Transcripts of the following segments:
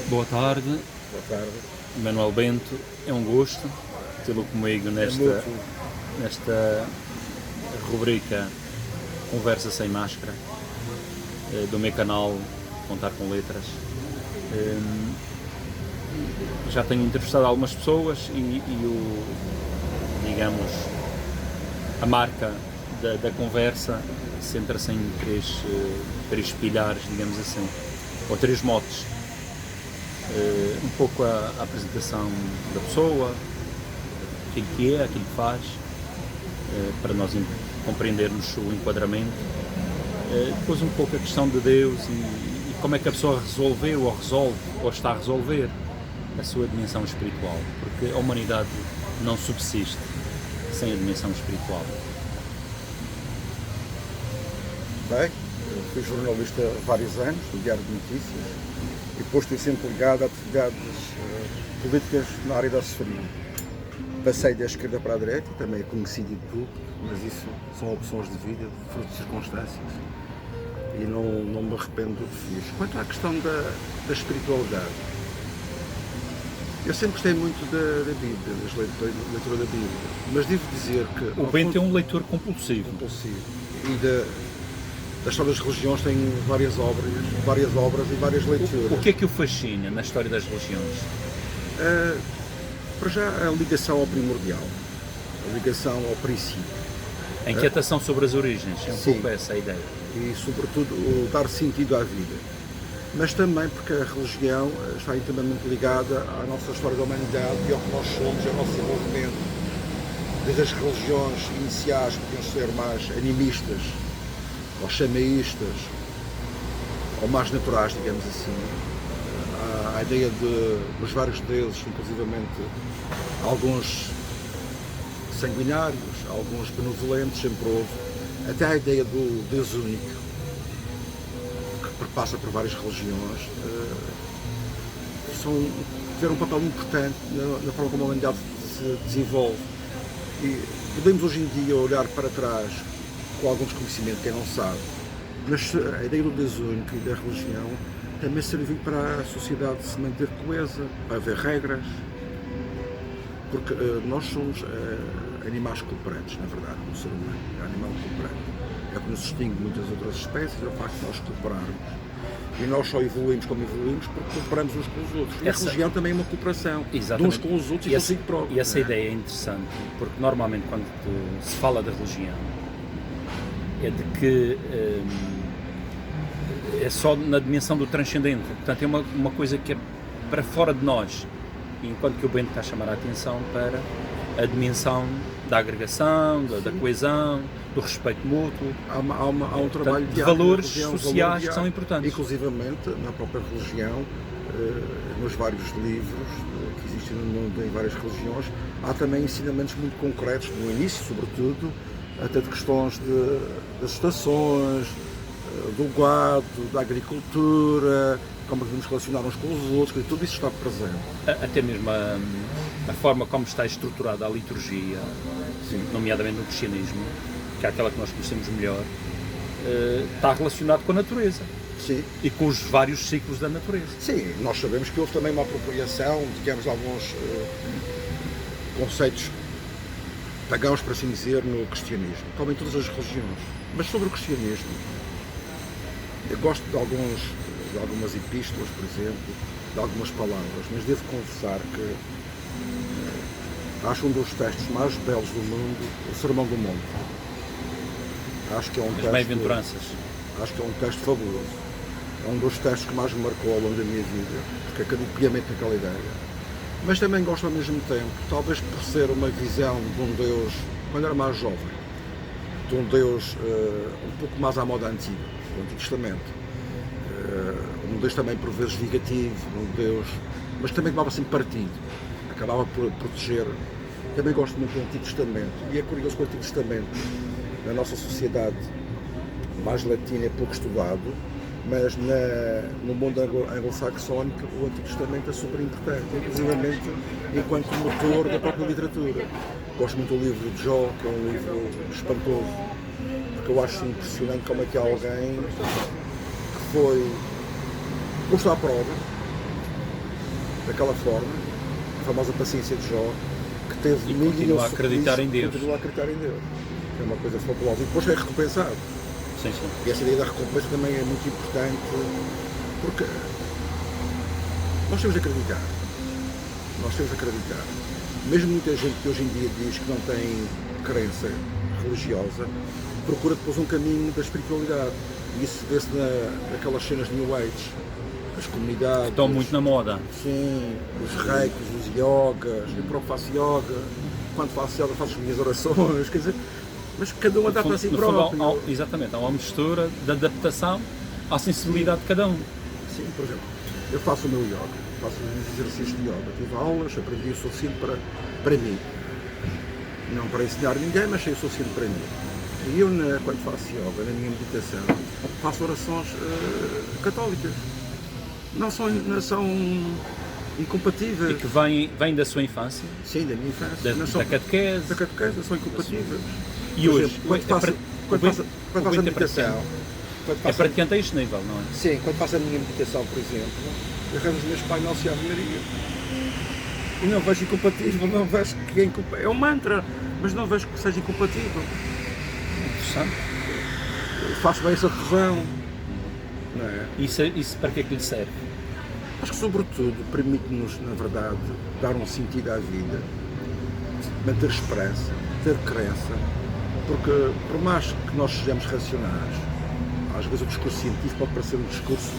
Boa tarde, Boa tarde. Manuel Bento. É um gosto tê-lo comigo nesta rubrica Conversa Sem Máscara do meu canal Contar com Letras. Já tenho entrevistado algumas pessoas e digamos, a marca da conversa centra-se em três pilares, digamos assim, ou três motes. Um pouco a apresentação da pessoa, aquilo que é, aquilo que faz, para nós compreendermos o enquadramento. Depois um pouco a questão de Deus e como é que a pessoa resolveu ou resolve ou está a resolver a sua dimensão espiritual, porque a humanidade não subsiste sem a dimensão espiritual. Bem, eu fui jornalista há vários anos, no Diário de Notícias, e depois estive sempre ligado a atividades políticas na área da assessoria. Passei da esquerda para a direita, também é conhecido de tudo, mas isso são opções de vida, fruto de circunstâncias, e não me arrependo do que fiz. Quanto à questão da espiritualidade, eu sempre gostei muito da Bíblia, da leitura da Bíblia, mas devo dizer que... O Bento é um leitor compulsivo. E da história das religiões tem várias obras e várias leituras. O que é que o fascina na história das religiões? Para já a ligação ao primordial, a ligação ao princípio. A inquietação sobre as origens, é um pouco essa a ideia. E sobretudo o dar sentido à vida. Mas também porque a religião está intimamente ligada à nossa história da humanidade e ao que nós somos, ao nosso desenvolvimento. Desde as religiões iniciais, que podiam ser mais animistas, ou chamaístas, ou mais naturais, digamos assim. A ideia dos vários deuses, inclusivamente alguns sanguinários, alguns benevolentes, sempre houve, até a ideia do Deus único, que passa por várias religiões, tiveram um papel importante na forma como a humanidade se desenvolve. E podemos hoje em dia olhar para trás com algum desconhecimento, quem não sabe, mas a ideia do Deus único e da religião também serviu para a sociedade se manter coesa, para haver regras, porque nós somos animais cooperantes, na verdade, o ser humano é animal cooperante. É o que nos distingue de muitas outras espécies, é o facto de nós cooperarmos. E nós só evoluímos como evoluímos porque cooperamos uns com os outros. E a religião também é uma cooperação, de uns com os outros e consigo próprio. E essa ideia é interessante, porque normalmente quando se fala da religião, é de que é só na dimensão do transcendente, portanto é uma coisa que é para fora de nós, enquanto que o Bento está a chamar a atenção para a dimensão da agregação, da coesão, do respeito mútuo. Há um trabalho de valores sociais que são importantes. Inclusivamente na própria religião, nos vários livros que existem no mundo em várias religiões, há também ensinamentos muito concretos, no início sobretudo, até de questões das estações, do gado, da agricultura, como devemos relacionar uns com os outros, tudo isso está presente. Até mesmo a forma como está estruturada a liturgia, nomeadamente no cristianismo, que é aquela que nós conhecemos melhor, está relacionado com a natureza. Sim. E com os vários ciclos da natureza. Sim, nós sabemos que houve também uma apropriação, digamos, de alguns conceitos pagãos, por assim dizer, no cristianismo, como em todas as religiões. Mas sobre o cristianismo, eu gosto de algumas epístolas, por exemplo, de algumas palavras, mas devo confessar que acho um dos textos mais belos do mundo, o Sermão do Monte. Acho que é um texto... Bem-aventuranças. Acho que é um texto fabuloso. É um dos textos que mais me marcou ao longo da minha vida, porque acredito piamente naquela ideia. Mas também gosto ao mesmo tempo, talvez por ser uma visão de um Deus, quando era mais jovem, de um Deus um pouco mais à moda antiga, do Antigo Testamento. Um Deus também por vezes vigativo, um Deus, mas também acabava sempre partido, acabava por proteger. Também gosto muito do Antigo Testamento, e é curioso que o Antigo Testamento, na nossa sociedade mais latina, é pouco estudado, mas no mundo anglo-saxónico o Antigo Testamento é super importante, inclusivamente enquanto motor da própria literatura. Gosto muito do livro de Jó, que é um livro espantoso, porque eu acho impressionante como é que há alguém que foi posto à prova, daquela forma, a famosa paciência de Jó, que teve E mil continua a e acreditar em Deus. Continua a acreditar em Deus. É uma coisa fabulosa. E depois é recompensado. Sim, sim. E essa ideia da recompensa também é muito importante, porque nós temos de acreditar. Nós temos de acreditar. Mesmo muita gente que hoje em dia diz que não tem crença religiosa, procura depois um caminho da espiritualidade. E isso vê-se naquelas cenas de New Age. As comunidades. Estão muito na moda. Sim, os reikis, os yogas, eu próprio faço yoga. Quando faço yoga faço as minhas orações, quer dizer, mas cada um adapta a si próprio. Exatamente, há uma mistura de adaptação à sensibilidade de cada um. Sim, por exemplo, eu faço o meu yoga, faço os meus exercícios de yoga, tive aulas, aprendi o suficiente para mim. Não para ensinar ninguém, mas sei o suficiente para mim. E eu, quando faço yoga, na minha meditação, faço orações católicas. Não são incompatíveis. E que vem da sua infância? Sim, da minha infância. Da catequese? Da catequese, são incompatíveis. E por hoje, exemplo, quando faço a meditação... É praticante a este nível, não é? Sim, quando faço a minha meditação, por exemplo, eu rezo os meus Pai Nosso e Ave Maria. E não vejo incompatível, não vejo que é incompatível. É um mantra, mas não vejo que seja incompatível. Interessante. Faço bem essa fusão. Não é? Isso para que é que lhe serve? Acho que, sobretudo, permite-nos, na verdade, dar um sentido à vida, manter esperança, ter crença, porque, por mais que nós sejamos racionais, às vezes o discurso científico pode parecer um discurso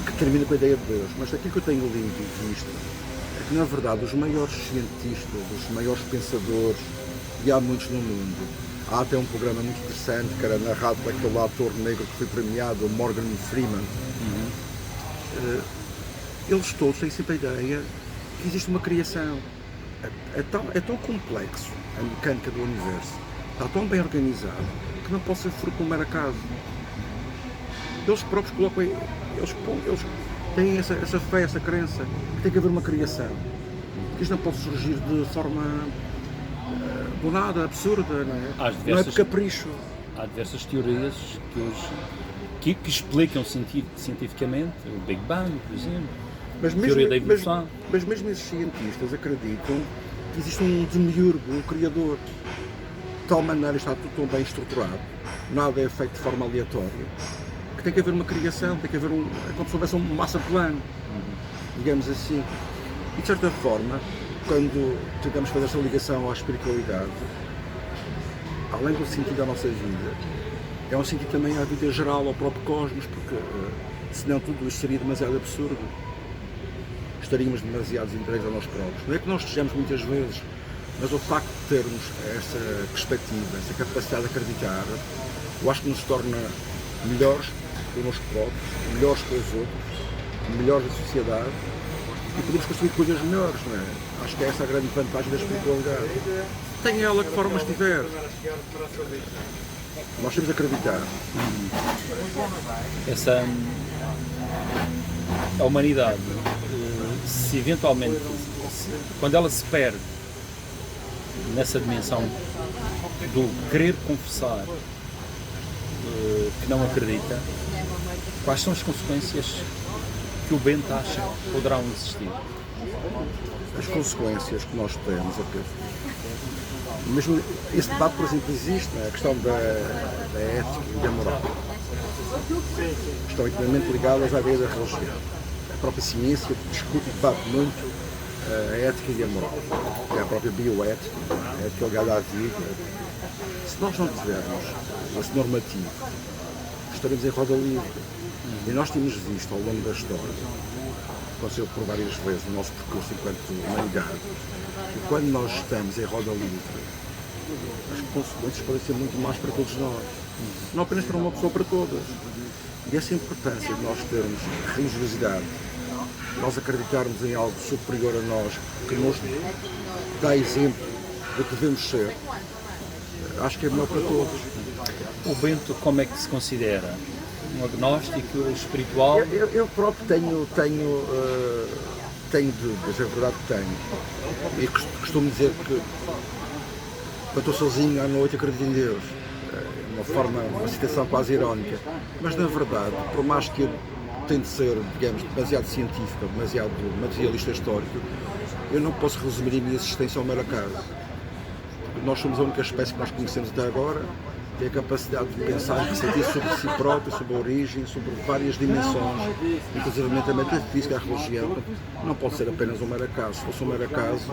que termina com a ideia de Deus, mas aquilo que eu tenho lido e visto é que, na verdade, os maiores cientistas, os maiores pensadores, e há muitos no mundo, há até um programa muito interessante que era narrado por aquele ator negro que foi premiado, o Morgan Freeman. Eles todos têm sempre a ideia que existe uma criação. É tão complexo a mecânica do universo, está tão bem organizado, que não pode ser fruto de um mero acaso. Eles próprios colocam, eles têm essa fé, essa crença, que tem que haver uma criação. Que isto não pode surgir de forma do nada, absurda, não é? Não é por capricho. Há diversas teorias que explicam cientificamente o Big Bang, por exemplo, a teoria da evolução. Mas mesmo esses cientistas acreditam que existe um demiurgo, um criador. De tal maneira está tudo tão bem estruturado, nada é feito de forma aleatória, que tem que haver uma criação, tem que haver é como se houvesse um master plan, digamos assim. E de certa forma, quando tentamos fazer essa ligação à espiritualidade, além do sentido da nossa vida, é um sentido também à vida geral, ao próprio cosmos, porque senão tudo isso seria demasiado absurdo. Estaríamos demasiado entregues a nós próprios. Não é que nós estejamos muitas vezes, mas o facto de termos essa perspectiva, essa capacidade de acreditar, eu acho que nos torna melhores connosco próprios, melhores com os outros, melhores da sociedade, e podemos construir coisas melhores, não é? Acho que é essa a grande vantagem da espiritualidade. Tenha ela que forma estiver. Nós temos de acreditar. A humanidade, se eventualmente, quando ela se perde nessa dimensão do querer confessar que não acredita, quais são as consequências que o Bento acha que poderão existir? As consequências que nós temos, mesmo esse debate, por exemplo, existe, a questão da ética e da moral. Estão intimamente ligadas à ideia da religião. A própria ciência discute e debate muito a ética e a moral. É a própria bioética, a ética ligada à vida. Se nós não tivermos esse normativo, estaremos em roda livre. E nós temos visto ao longo da história, aconteceu por várias vezes no nosso percurso enquanto humanidade, e quando nós estamos em roda livre, as consequências podem ser muito mais para todos nós, não apenas para uma pessoa, para todas. E essa importância de nós termos religiosidade, nós acreditarmos em algo superior a nós, que nos dá exemplo do que devemos ser, acho que é melhor para todos. O Bento, como é que se considera? Um agnóstico espiritual? Eu próprio tenho dúvidas, é verdade que tenho. E costumo dizer que quando estou sozinho à noite acredito em Deus. Uma citação quase irónica. Mas na verdade, por mais que eu pretende ser, digamos, demasiado científica, demasiado materialista histórico, eu não posso resumir a minha existência ao mero acaso. Porque nós somos a única espécie que nós conhecemos até agora que tem a capacidade de pensar e refletir sobre si próprio, sobre a origem, sobre várias dimensões, inclusive a metafísica, a religião. Não pode ser apenas um mero acaso. Se fosse um mero acaso,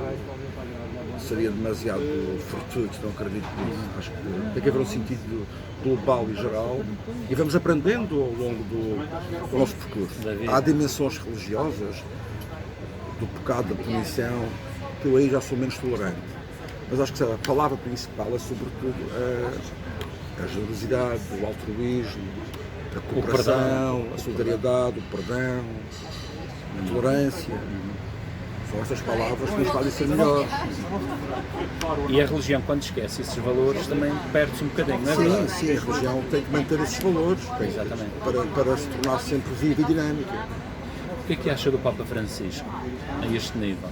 seria demasiado fortuito, não acredito nisso. Acho que tem que haver um sentido global e geral e vamos aprendendo ao longo do nosso percurso. Há dimensões religiosas, do pecado, da punição, que eu aí já sou menos tolerante. Mas acho que a palavra principal é sobretudo a generosidade, o altruísmo, a cooperação, a solidariedade, o perdão, a tolerância. São essas palavras que nos fazem ser melhores. E a religião, quando esquece esses valores, também perde-se um bocadinho, não é verdade? Sim, a religião tem que manter esses valores para se tornar sempre viva e dinâmica. O que é que acha do Papa Francisco a este nível?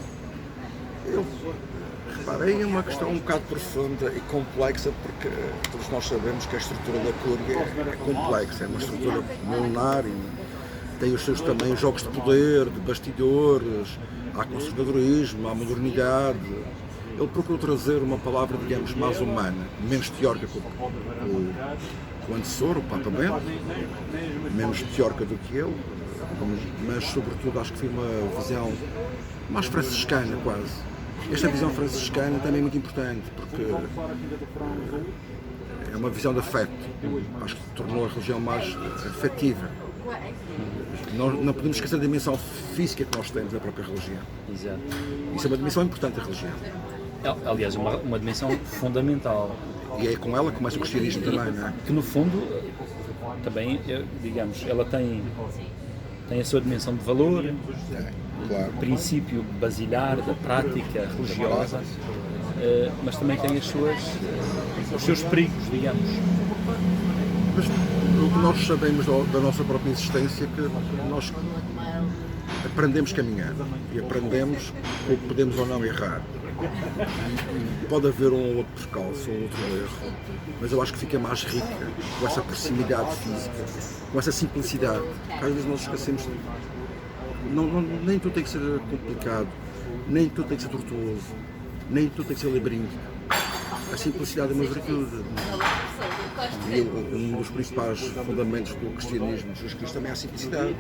Reparei, é uma questão um bocado profunda e complexa, porque todos nós sabemos que a estrutura da Cúria é complexa, é uma estrutura milenar e tem os seus também jogos de poder, de bastidores, há conservadorismo, há modernidade. Ele procurou trazer uma palavra, digamos, mais humana, menos teórica que o antecessor, o Papa Bento, menos teórica do que ele, mas sobretudo acho que foi uma visão mais franciscana quase. Esta visão franciscana também é muito importante, porque é uma visão de afeto. Acho que tornou a religião mais afetiva. Não podemos esquecer da dimensão física que nós temos na própria religião. Exato. Isso é uma dimensão importante da religião. Aliás, uma dimensão fundamental. E é com ela que começa o cristianismo também, não é? Que no fundo, também, digamos, ela tem a sua dimensão de valor, Claro. princípio basilar da prática religiosa, mas também tem os seus perigos, digamos. Mas o que nós sabemos da nossa própria existência é que nós aprendemos caminhando e aprendemos o que podemos ou não errar. Pode haver um ou outro percalço, um outro erro, mas eu acho que fica mais rica com essa proximidade física, com essa simplicidade. Às vezes nós esquecemos, nem tudo tem que ser complicado, nem tudo tem que ser tortuoso, nem tudo tem que ser labiríntico. A simplicidade é uma virtude. E um dos principais fundamentos do cristianismo, Jesus Cristo, também é a simplicidade.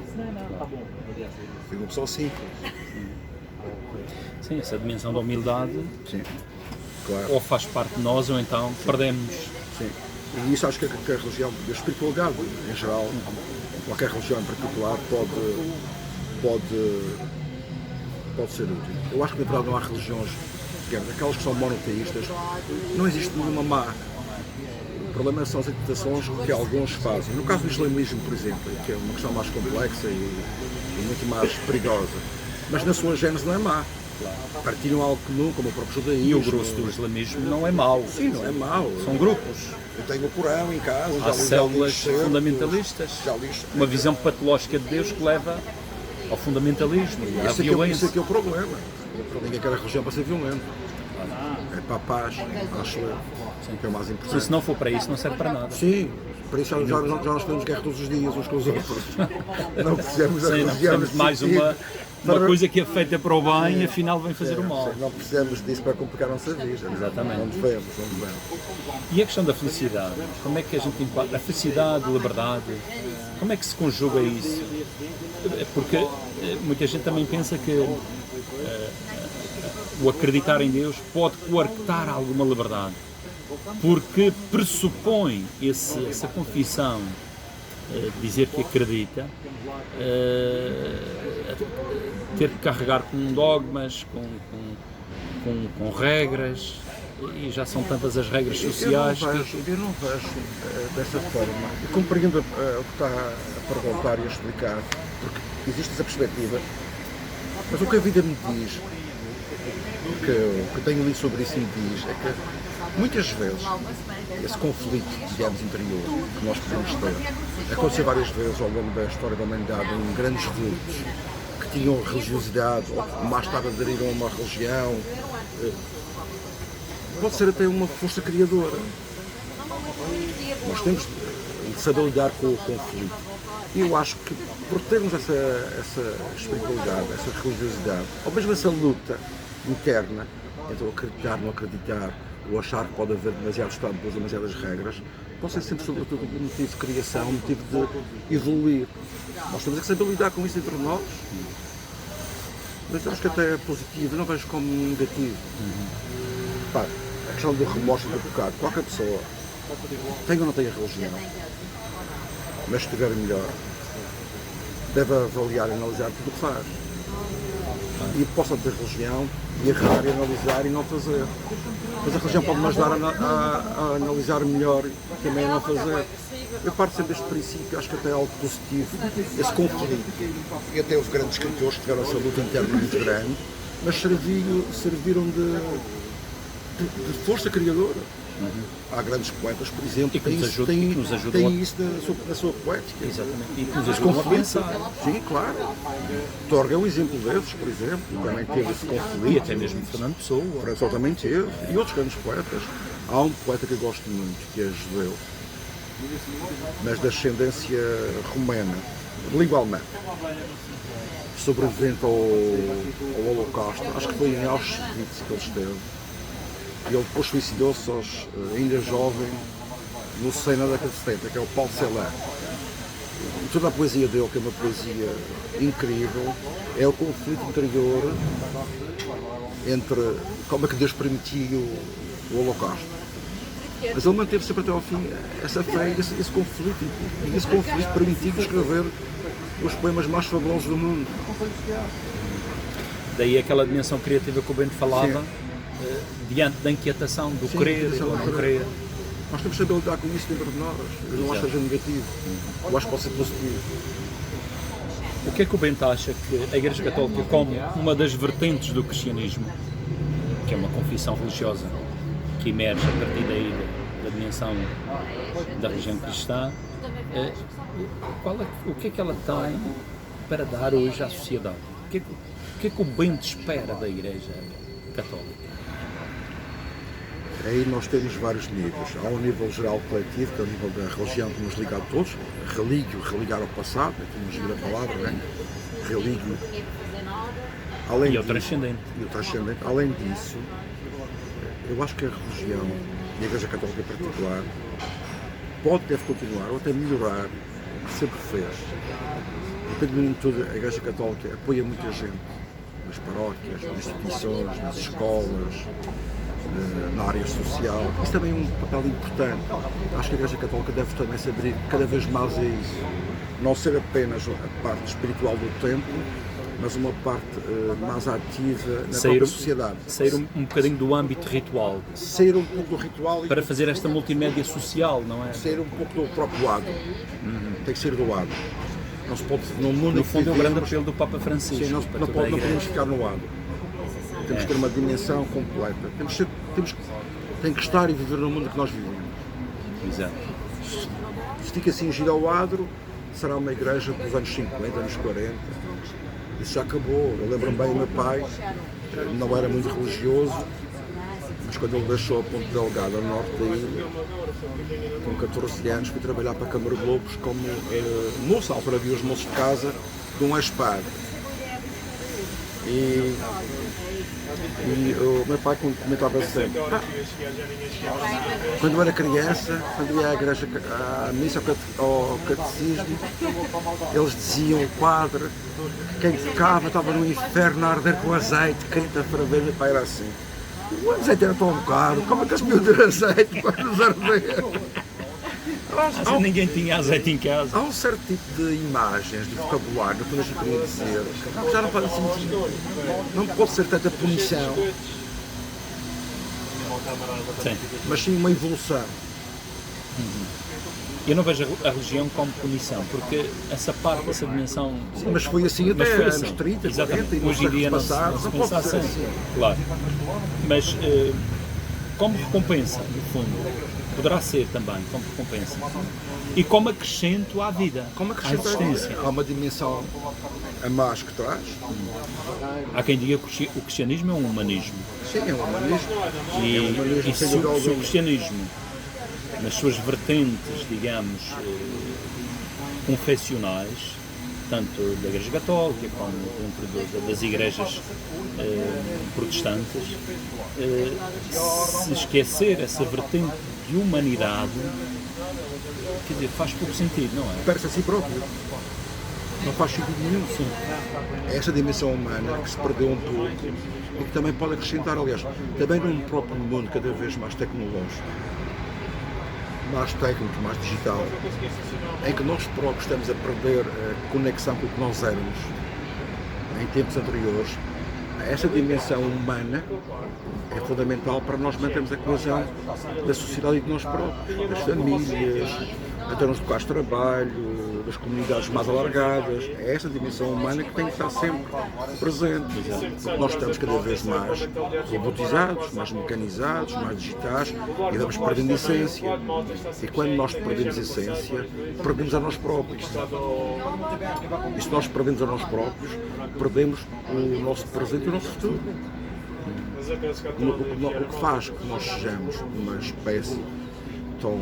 Foi uma pessoa simples. Sim, essa dimensão da humildade, Sim, claro. ou faz parte de nós, ou então perdemos. Sim. E isso acho que a religião, a espiritualidade em geral, qualquer religião em particular, pode ser útil. Eu acho que na verdade não há religiões, digamos, aquelas que são monoteístas, não existe nenhuma má. O problema são as interpretações que alguns fazem. No caso do islamismo, por exemplo, que é uma questão mais complexa e muito mais perigosa, mas na sua gênese não é má. Partilham algo comum, como o próprio judaísmo. E o grosso do islamismo não é mau. Sim, não é mau. São grupos. Eu tenho o Corão em casa, Há células fundamentalistas. Já li Uma visão patológica de Deus que leva ao fundamentalismo e à Isso violência. é que é o problema. Ninguém quer a religião para ser violento. É para a paz, acho eu. Que é o mais importante. Se não for para isso, não serve para nada. Sim, por isso já nós temos guerra todos os dias uns com os outros. Não precisamos da Sim, não religião. precisamos de mais uma coisa que é feita para o bem e afinal vem fazer o mal. Não precisamos disso para complicar a nossa vida. Exatamente. Não devemos. E a questão da felicidade? Como é que a gente enquadra? A felicidade, a liberdade, como é que se conjuga isso? Porque muita gente também pensa que o acreditar em Deus pode coartar alguma liberdade, porque pressupõe essa confissão, dizer que acredita, ter que carregar com dogmas, com regras, e já são tantas as regras sociais. Eu não vejo dessa forma. Eu compreendo o que está a perguntar e a explicar, porque existe essa perspectiva, mas o que a vida me diz, o que eu tenho lido sobre isso me diz, é que muitas vezes esse conflito, digamos, interior que nós podemos ter, aconteceu várias vezes ao longo da história da humanidade em grandes vultos que tinham religiosidade ou que mais tarde aderiram a uma religião, pode ser até uma força criadora. Nós temos de saber lidar com o conflito. E eu acho que por termos essa espiritualidade, essa religiosidade, ou mesmo essa luta interna entre o acreditar, não acreditar, ou achar que pode haver demasiados tabus, demasiadas regras, pode ser sempre sobretudo um motivo de criação, um motivo de evoluir. Nós temos que saber lidar com isso entre nós, mas acho que até é positivo, não vejo como negativo. Pá, a questão do remorso do pecado, qualquer pessoa, tem ou não tem a religião, mas se estiver melhor, deve avaliar e analisar tudo o que faz. E possa ter religião, e errar, e analisar e não fazer. Mas a religião pode-me ajudar a analisar melhor e também a não fazer. Eu parto sempre deste princípio, acho que até é algo positivo, esse conflito. E até houve grandes escritores que tiveram essa luta interna muito grande, mas serviram de força criadora. Há grandes poetas, por exemplo, que têm isso na sua poética. Exatamente. E que nos ajudam a pensar. Sim, claro. Torga é um exemplo desses, por exemplo, também teve esse conflito. E até mesmo Fernando Pessoa. Pessoa também teve. E outros grandes poetas. Há um poeta que eu gosto muito, que é judeu, mas da ascendência romena, de língua alemã, sobrevivente ao Holocausto. Acho que foi em Auschwitz que ele esteve. E ele depois suicidou-se ainda jovem, no seio na década de 70, que é o Paul Celan. E toda a poesia dele, que é uma poesia incrível, é o conflito interior entre como é que Deus permitiu o Holocausto. Mas ele manteve sempre até ao fim essa fé, esse conflito. E esse conflito permitiu escrever os poemas mais fabulosos do mundo. Daí aquela dimensão criativa que o Bento falava. Diante da inquietação do querer ou não querer. Nós temos que saber lidar com isso dentro de nós. Eu não acho que seja negativo. Eu acho que pode ser positivo. O que é que o Bento acha que a Igreja Católica, como uma das vertentes do cristianismo, que é uma confissão religiosa que emerge a partir daí da dimensão da religião cristã, o que é que ela tem para dar hoje à sociedade? O que é que o Bento espera da Igreja Católica? Aí nós temos vários níveis. Há um nível geral coletivo, que é o nível da religião que nos liga a todos. Religio, religar ao passado, aqui nos gira a palavra, não é? Religio. E o transcendente. Além disso, eu acho que a religião, e a Igreja Católica em particular, deve continuar ou até melhorar o que sempre fez. Independentemente de tudo, a Igreja Católica apoia muita gente nas paróquias, nas instituições, nas escolas, na área social. Isso também é um papel importante. Acho que a Igreja Católica deve também se abrir cada vez mais a isso. Não ser apenas a parte espiritual do templo, mas uma parte mais ativa na própria sociedade. Sair um bocadinho do âmbito ritual. Sair um pouco do ritual. Para fazer esta multimédia social, não é? Sair um pouco do próprio lado. Tem que sair do lado. Não se pode, no fundo, é um grande apelo do Papa Francisco. Sim, não podemos ficar no lado. Temos que ter uma dimensão completa. Tem que estar e viver no mundo que nós vivemos. Exato. Se fica assim, gira ao adro, será uma igreja dos anos 50, anos 40. Isso já acabou. Eu lembro-me bem, o meu pai não era muito religioso, mas quando ele deixou a Ponte Delgada, ao norte da ilha, com 14 anos, fui trabalhar para a Câmara de Lobos como moço. À altura havia os moços de casa de um ex-padre. E o meu pai comentava sempre, quando eu era criança, quando ia à igreja, à missa, ao catecismo, eles diziam, o padre, que quem pecava estava no inferno a arder com azeite, quente para ver, meu pai era assim. O azeite era tão caro, como é que as miúdas de azeite para nos arder? Ninguém tinha azeite em casa. Há um certo tipo de imagens, de vocabulário, que eu queria dizer, que já não faz sentido. Não pode ser tanta punição, sim, mas sim uma evolução. Eu não vejo a religião como punição, porque essa parte, essa dimensão... Sim, mas foi assim até anos 30, exatamente. 40, e hoje em dia não se pensa assim. Claro. Mas como recompensa, no fundo, poderá ser também como recompensa. E como acrescento à vida, como à existência. Há uma dimensão a mais que traz. Há quem diga que o cristianismo é um humanismo. Sim, é um humanismo. E se o cristianismo, nas suas vertentes, digamos, confessionais, tanto da Igreja Católica como dentro das igrejas protestantes, se esquecer essa vertente de humanidade, quer dizer, faz pouco sentido, não é? Perde-se a si próprio. Não faz sentido nenhum. Sim. É essa dimensão humana que se perdeu um pouco e que também pode acrescentar, aliás, também num próprio mundo cada vez mais tecnológico, mais técnico, mais digital, em que nós próprios estamos a perder a conexão com o que nós éramos em tempos anteriores. Essa dimensão humana é fundamental para nós mantermos a coesão da sociedade e de nós próprios, das famílias, até nos locais de trabalho, das comunidades mais alargadas. É essa dimensão humana que tem que estar sempre presente, porque nós estamos cada vez mais robotizados, mais mecanizados, mais digitais e vamos perdendo a essência. E quando nós perdemos a essência, perdemos a nós próprios. E se nós perdemos a nós próprios, perdemos o nosso presente e o nosso futuro. O que faz que nós sejamos uma espécie tão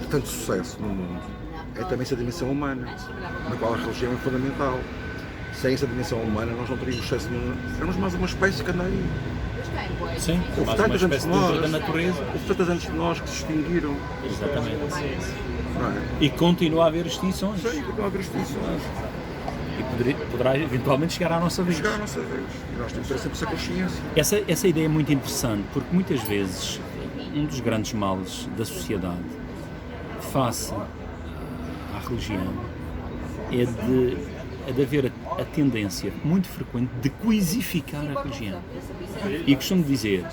de tanto sucesso no mundo é também essa dimensão humana, na qual a religião é fundamental. Sem essa dimensão humana nós não teríamos sucesso, éramos mais uma espécie que anda aí. Sim, houve tantas antes de nós, da natureza. Houve tantas antes de nós que se extinguiram. Exatamente. Não é? E continua a haver extinções. Sim, continua a haver extinções. E poderá eventualmente chegar à nossa vez. Chegar à nossa vez. E nós temos que ter sempre essa consciência. Essa ideia é muito interessante, porque muitas vezes um dos grandes males da sociedade face à religião é de haver a tendência muito frequente de coisificar a religião. E costumo dizer,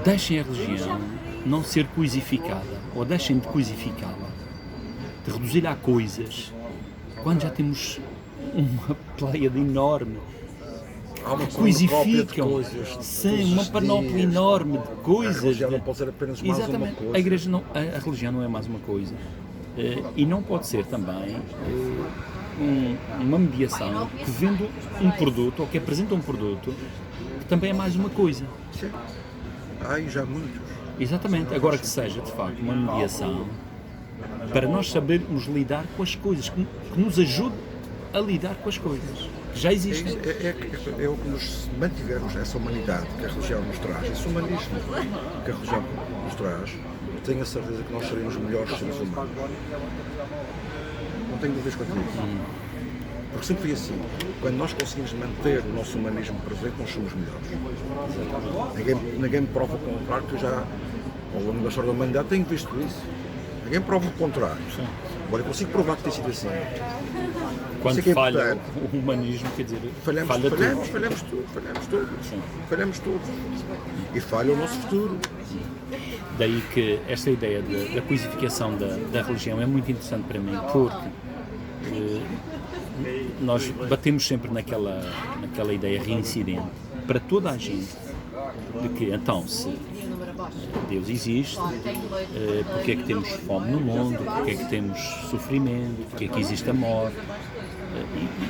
deixem a religião não ser coisificada, ou deixem de coisificá-la, de reduzir-a a coisas, quando já temos uma pleiade enorme que coisificam, sim, uma panóplia enorme de coisas. A religião não pode ser apenas mais uma coisa. A religião não é mais uma coisa. E não pode ser também uma mediação que vende um produto, ou que apresenta um produto, que também é mais uma coisa. Sim. Há aí já muitos. Exatamente. Agora que seja, de facto, uma mediação para nós sabermos lidar com as coisas, que nos ajude a lidar com as coisas que já existem. É o que nos mantivermos essa humanidade que a religião nos traz, esse humanismo que a religião nos traz. Eu tenho a certeza que nós seremos melhores seres humanos. Não tenho dúvidas quanto a isso. Porque sempre foi assim. Quando nós conseguimos manter o nosso humanismo presente, nós somos melhores. Ninguém me prova o contrário, que eu já, ao longo da história da humanidade, tenho visto isso. Ninguém prova o contrário. Agora eu consigo provar que tem sido assim. Quando falha o humanismo, quer dizer, falhamos tudo. E falha o nosso futuro. Daí que esta ideia da coisificação da religião é muito interessante para mim, porque nós batemos sempre naquela ideia reincidente para toda a gente de que, então, se Deus existe, porque é que temos fome no mundo, porque é que temos sofrimento, porque é que existe a morte,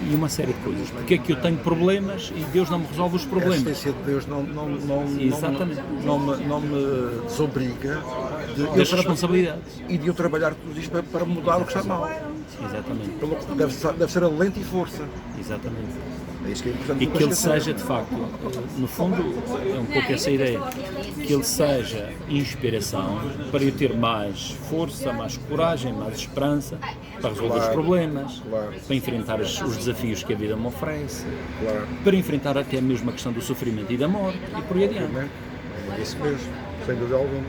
e uma série de coisas. Porque é que eu tenho problemas e Deus não me resolve os problemas. A existência de Deus não me desobriga das responsabilidades e de eu trabalhar tudo isto para mudar o que está mal. Exatamente. Deve ser alento e força. Exatamente. É isso que é importante. E que ele seja, de facto, no fundo, é um pouco essa ideia, que ele seja inspiração para eu ter mais força, mais coragem, mais esperança para resolver os problemas, para enfrentar os desafios que a vida me oferece, para enfrentar até mesmo a questão do sofrimento e da morte e por aí adiante. É isso mesmo, sem dúvida alguma.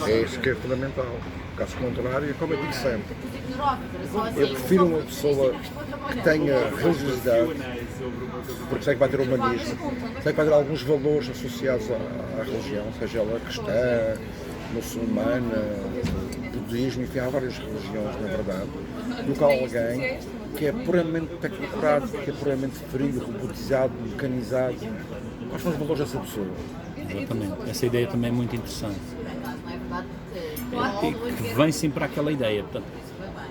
É isso que é fundamental. Caso contrário, como eu digo sempre, eu prefiro uma pessoa que tenha religiosidade, porque sei que vai ter humanismo, sei que vai ter alguns valores associados à religião, seja ela cristã, muçulmana, budismo, enfim, há várias religiões, na verdade, do que alguém que é puramente tecnocrático, que é puramente frio, robotizado, mecanizado. Quais são os valores dessa pessoa? Exatamente. Essa ideia também é muito interessante. Que vem sempre àquela ideia, portanto,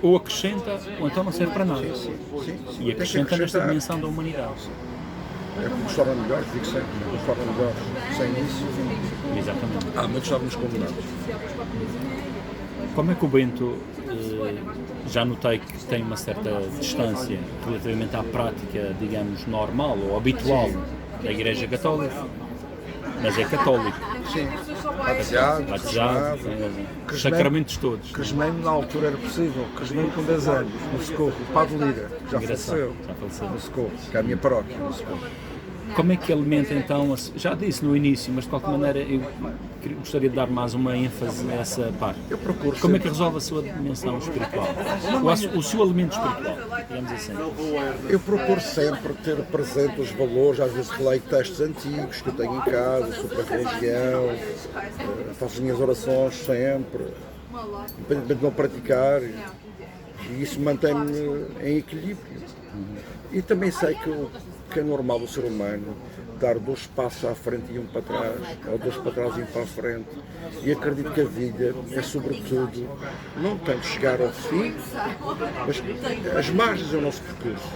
ou acrescenta ou então não serve para nada. Sim. E acrescenta nesta dimensão da humanidade. É como nos torna melhores, digo sempre, nos torna melhores. Sem isso, exatamente. Há muitos estávamos condenados. Como é que o Bento, já notei que tem uma certa distância relativamente à prática, digamos, normal ou habitual da Igreja Católica, mas é católico, Sim. Batizado, batizado, os sacramentos todos. Cresmei-me na altura era possível, cresmei-me com 10 anos, no Socorro, o Padre Lira, que já faleceu, no Socorro, que é a minha paróquia, no Socorro. Como é que alimenta então, já disse no início, mas de qualquer maneira eu gostaria de dar mais uma ênfase a essa parte. Eu procuro Como é que sempre- resolve a sua dimensão espiritual? O seu alimento espiritual, digamos assim. Eu procuro sempre ter presente os valores, às vezes releio textos antigos que eu tenho em casa, sobre a religião, faço as minhas orações sempre, independentemente de não praticar, e isso mantém-me em equilíbrio. E também sei que é normal o ser humano dar 2 passos à frente e 1 para trás, ou 2 para trás e 1 para a frente. E acredito que a vida é, sobretudo, não tanto chegar ao fim, mas as margens é o nosso percurso.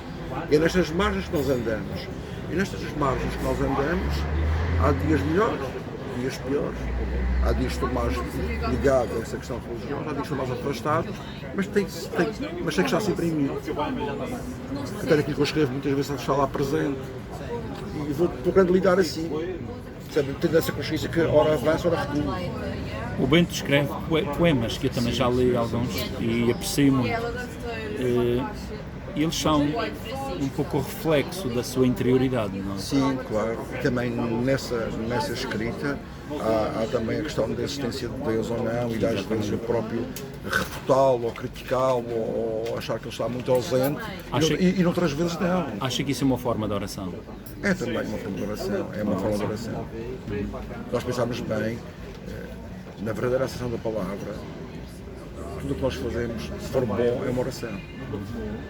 É nestas margens que nós andamos. E nestas margens que nós andamos, há dias melhores, dias piores. Há dias que estou mais ligado a essa questão religiosa, há dias que estou mais afastado, mas tem que estar sempre em mim. Até aquilo que eu escrevo muitas vezes está lá presente. E vou procurando lidar assim. Sabe, tendo essa consciência que ora avança, ora recua. O Bento escreve poemas, que eu também já li alguns e aprecio muito. Eles são um pouco o reflexo da sua interioridade, não é? Sim, claro. E também nessa escrita há também a questão da existência de Deus ou não, e às vezes eu próprio refutá-lo ou criticá-lo ou achar que ele está muito ausente, e noutras vezes não. Acha que isso é uma forma de oração? É também uma forma de oração, é uma forma de oração. Nós pensarmos bem, na verdadeira acessão da palavra, tudo o que nós fazemos, se for bom, é uma oração.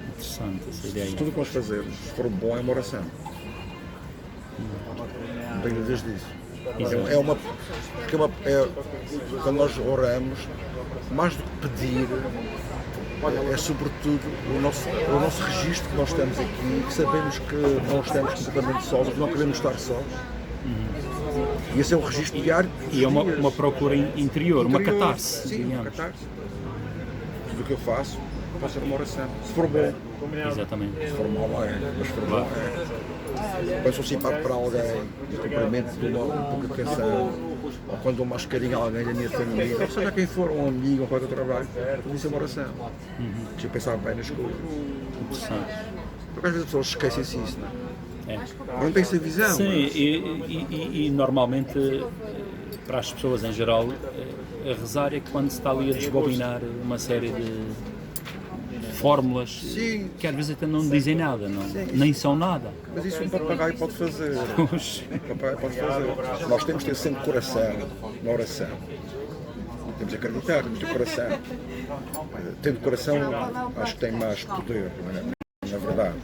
Interessante essa ideia. Tudo o que nós fazemos, se for bom, é uma oração. Não tenho dúvidas disso. Quando nós oramos, mais do que pedir, é sobretudo o nosso registro que nós estamos aqui, que sabemos que não estamos completamente sós, que não queremos estar sós. E esse é um registro diário. E é uma procura interior, uma catarse. Sim, digamos. uma catarse. Tudo o que eu faço, pode ser uma oração. Se for bom, Exatamente. se for mal, não é. Mas se for bom, é. Quando sou simpático para alguém, e cumprimento de um pouco de atenção, ou quando dou mais carinho a alguém da minha família, ou seja quem for, um amigo ou colega de trabalho, isso é uma oração. Deixa eu pensar bem nas coisas. Interessante. Porque às vezes as pessoas esquecem-se disso, não é? É. Não tem essa visão. Sim, mas... e normalmente para as pessoas em geral a rezar é quando se está ali a desbobinar uma série de fórmulas Sim. que às vezes até não dizem nada, não? Nem são nada. Mas isso um papagaio pode fazer. Um papagaio pode fazer. Nós temos de ter sempre coração na oração. Temos de acreditar, temos de ter coração. Tendo coração, acho que tem mais poder, não é? Na verdade.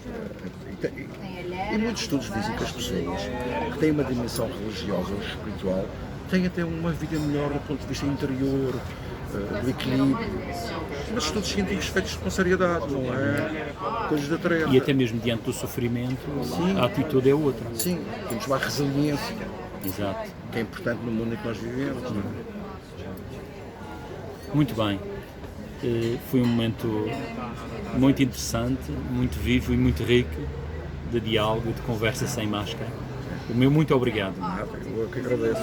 E muitos estudos dizem que as pessoas que têm uma dimensão religiosa ou espiritual têm até uma vida melhor do ponto de vista interior, do equilíbrio. Mas estudos científicos feitos com seriedade, não é? Coisas da tarefa. E até mesmo diante do sofrimento, Sim. a atitude é outra. Sim, temos mais resiliência, Exato. que é importante no mundo em que nós vivemos. Não é? Muito bem. Foi um momento muito interessante, muito vivo e muito rico de diálogo e de conversa sem máscara. O meu muito obrigado. Eu que agradeço.